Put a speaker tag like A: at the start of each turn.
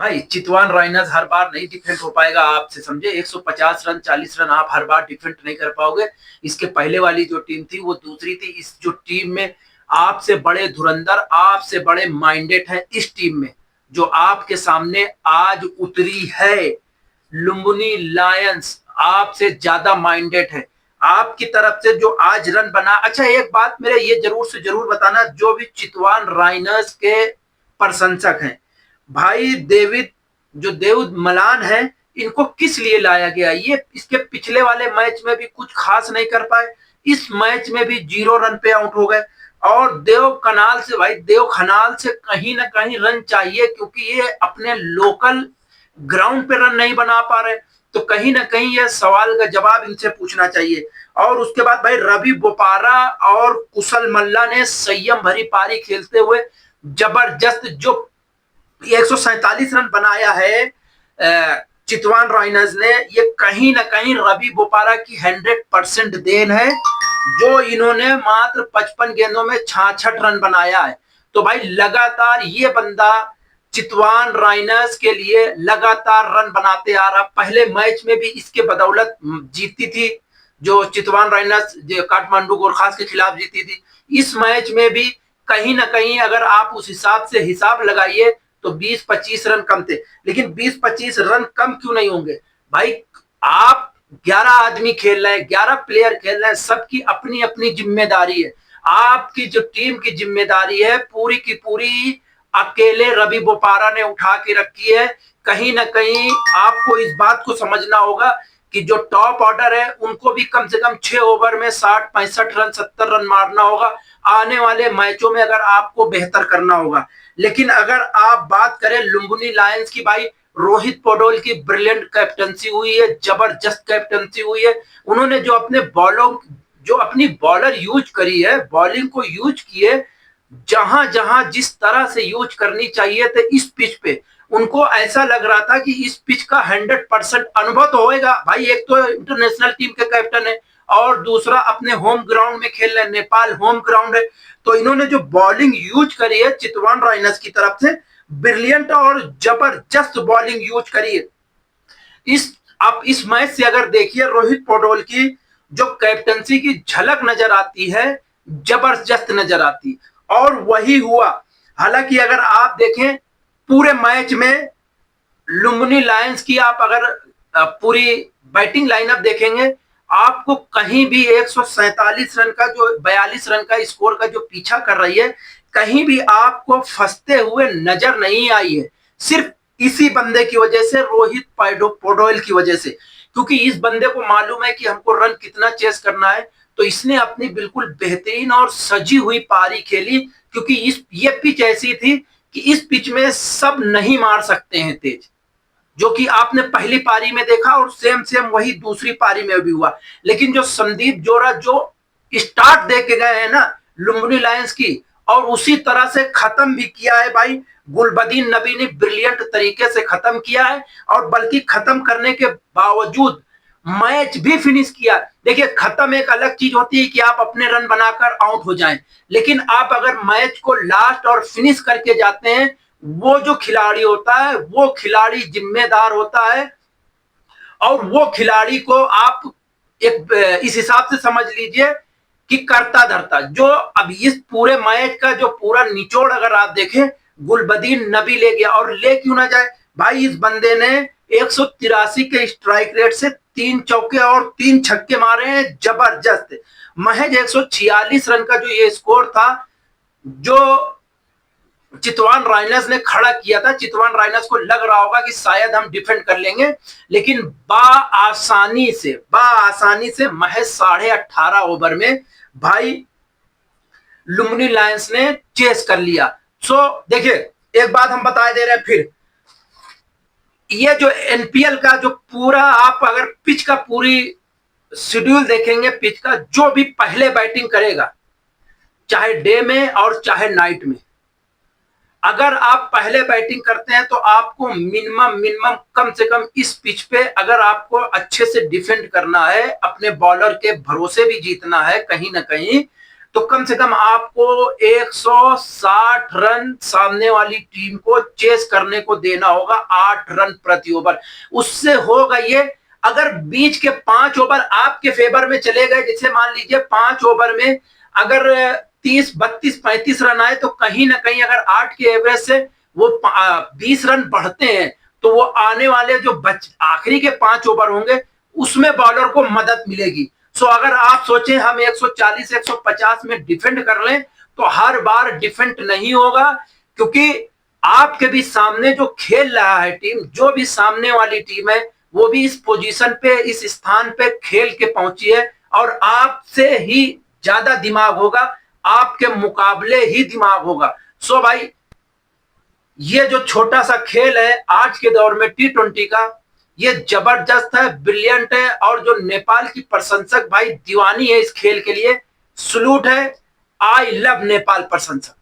A: भाई चितवान राइनर्स हर बार नहीं डिफेंड हो पाएगा आपसे, समझे। 150 रन 40 रन आप हर बार डिफेंड नहीं कर पाओगे। इसके पहले वाली जो टीम थी वो दूसरी थी। इस जो टीम में आपसे बड़े धुरंधर, आपसे बड़े माइंडेड हैं इस टीम में, जो आपके सामने आज उतरी है। लुम्बिनी लायंस आपसे ज्यादा माइंडेड है। आपकी तरफ से जो आज रन बना, अच्छा एक बात मेरे ये जरूर से जरूर बताना, जो भी चितवान राइनर्स के प्रशंसक हैं, भाई डेविड, जो डेविड मलान है, इनको किस लिए लाया गया? ये इसके पिछले वाले मैच में भी कुछ खास नहीं कर पाए, इस मैच में भी 0 रन पे आउट हो गए। और देव कनाल से, भाई देव खनाल से कहीं ना कहीं रन चाहिए, क्योंकि ये अपने लोकल ग्राउंड पे रन नहीं बना पा रहे। तो कहीं ना कहीं यह सवाल का जवाब इनसे पूछना चाहिए। और उसके बाद भाई रवि बोपारा और कुशल मल्ला ने संयम भरी पारी खेलते हुए जबरदस्त जो 147 रन बनाया है चितवान राइनर्स ने, ये कहीं ना कहीं रवि बोपारा की 100% देन है, जो इन्होंने मात्र 55 गेंदों में 66 रन बनाया है। तो भाई लगातार ये बंदा चितवान राइनर्स के लिए लगातार रन बनाते आ रहा। पहले मैच में भी इसके बदौलत जीती थी, जो चितवान राइनर्स काठमांडू गोरखास के खिलाफ जीती थी। इस मैच में भी कहीं ना कहीं अगर आप उस हिसाब से हिसाब लगाइए तो 20-25 रन कम थे। लेकिन 20-25 रन कम क्यों नहीं होंगे भाई? आप 11 आदमी खेल रहे हैं, 11 प्लेयर खेल रहे हैं, सबकी अपनी अपनी जिम्मेदारी है। आपकी जो टीम की जिम्मेदारी है पूरी की पूरी अकेले रवि बोपारा ने उठा के रखी है। कहीं ना कहीं आपको इस बात को समझना होगा कि जो टॉप ऑर्डर है उनको भी कम से कम 6 ओवर में 60-65 रन 70 रन मारना होगा आने वाले मैचों में, अगर आपको बेहतर करना होगा। लेकिन अगर आप बात करें लुम्बिनी लायंस की, भाई रोहित पौडोल की ब्रिलियंट कैप्टनसी हुई है, जबरदस्त कैप्टनसी हुई है। उन्होंने जो अपने बॉलों, जो अपनी बॉलर यूज करी है, बॉलिंग को यूज किए, जहां जहां जिस तरह से यूज करनी चाहिए थे इस पिच पे, उनको ऐसा लग रहा था कि इस पिच का 100% अनुभव तो होएगा। भाई एक तो इंटरनेशनल टीम के कैप्टन है और दूसरा अपने होम ग्राउंड में खेल रहे हैं, नेपाल होम ग्राउंड है। तो इन्होंने जो बॉलिंग यूज करी है चितवान राइनर्स की तरफ से, ब्रिलियंट और जबरदस्त बॉलिंग यूज करी है। इस आप इस मैच से अगर देखिए रोहित पौडोल की जो कैप्टनसी की झलक नजर आती है, जबरदस्त नजर आती, और वही हुआ। हालांकि अगर आप देखें पूरे मैच में लुम्बिनी लायंस की आप अगर पूरी बैटिंग लाइनअप देखेंगे, आपको कहीं भी 147 रन का जो 42 रन का स्कोर का जो पीछा कर रही है, कहीं भी आपको फंसते हुए नजर नहीं आई है। सिर्फ इसी बंदे की वजह से, रोहित पौडोल की वजह से, क्योंकि इस बंदे को मालूम है कि हमको रन कितना चेस करना है। तो इसने अपनी बिल्कुल बेहतरीन और सजी हुई पारी खेली, क्योंकि ये पिच ऐसी थी कि इस पिच में सब नहीं मार सकते हैं तेज, जो कि आपने पहली पारी में देखा और सेम सेम वही दूसरी पारी में भी हुआ। लेकिन जो संदीप जोरा जो स्टार्ट दे के गए हैं ना लुम्बिनी लायंस की, और उसी तरह से खत्म भी किया है भाई। गुलबदीन नबी ने ब्रिलियंट तरीके से खत्म किया है, और बल्कि खत्म करने के बावजूद मैच भी फिनिश किया। देखिए खत्म एक अलग चीज होती है कि आप अपने रन बनाकर आउट हो जाएं, लेकिन आप अगर मैच को लास्ट और फिनिश करके जाते हैं, वो जो खिलाड़ी होता है वो खिलाड़ी जिम्मेदार होता है। और वो खिलाड़ी को आप एक इस हिसाब से समझ लीजिए कि करता धरता, जो अब इस पूरे मैच का जो पूरा निचोड़ अगर आप देखें, गुलबदीन नबी ले गया। और ले क्यों ना जाए भाई, इस बंदे ने 183 के स्ट्राइक रेट से 3 चौके और 3 छक्के मारे हैं, जबरदस्त। महज 146 रन का जो ये स्कोर था जो चितवान राइनर्स ने खड़ा किया था, चितवान राइनर्स को लग रहा होगा कि शायद हम डिफेंड कर लेंगे, लेकिन बाआसानी से महज 18.5 ओवर में भाई लुम्बिनी लायंस ने चेस कर लिया। सो देखिए एक बात हम बता दे रहे हैं फिर, ये जो एनपीएल का जो पूरा आप अगर पिच का पूरी शेड्यूल देखेंगे, पिच का जो भी पहले बैटिंग करेगा, चाहे डे में और चाहे नाइट में, अगर आप पहले बैटिंग करते हैं तो आपको मिनिमम कम से कम इस पिच पे अगर आपको अच्छे से डिफेंड करना है, अपने बॉलर के भरोसे भी जीतना है कहीं ना कहीं, तो कम से कम आपको 160 रन सामने वाली टीम को चेस करने को देना होगा, 8 रन प्रति ओवर। उससे होगा ये, अगर बीच के 5 ओवर आपके फेवर में चले गए, जैसे मान लीजिए 5 ओवर में अगर 30, 32, 35 रन आए, तो कहीं ना कहीं अगर 8 के एवरेज से वो 20 रन बढ़ते हैं, तो वो आने वाले जो आखिरी के 5 ओवर होंगे उसमें बॉलर को मदद मिलेगी। सो अगर आप सोचें हम 140, 150 में डिफेंड कर लें, तो हर बार डिफेंड नहीं होगा, क्योंकि आपके भी सामने जो खेल रहा है टीम, जो भी सामने वाली टीम है, वो भी इस पोजीशन पे, इस स्थान पे खेल के पहुंची है, और आपसे ही ज्यादा दिमाग होगा, आपके मुकाबले ही दिमाग होगा। सो भाई, ये जो छोटा सा खेल है आज के दौर में T20 का, ये जबरदस्त है, ब्रिलियंट है, और जो नेपाल की प्रशंसक भाई दीवानी है इस खेल के लिए, सलूट है। आई लव नेपाल प्रशंसक।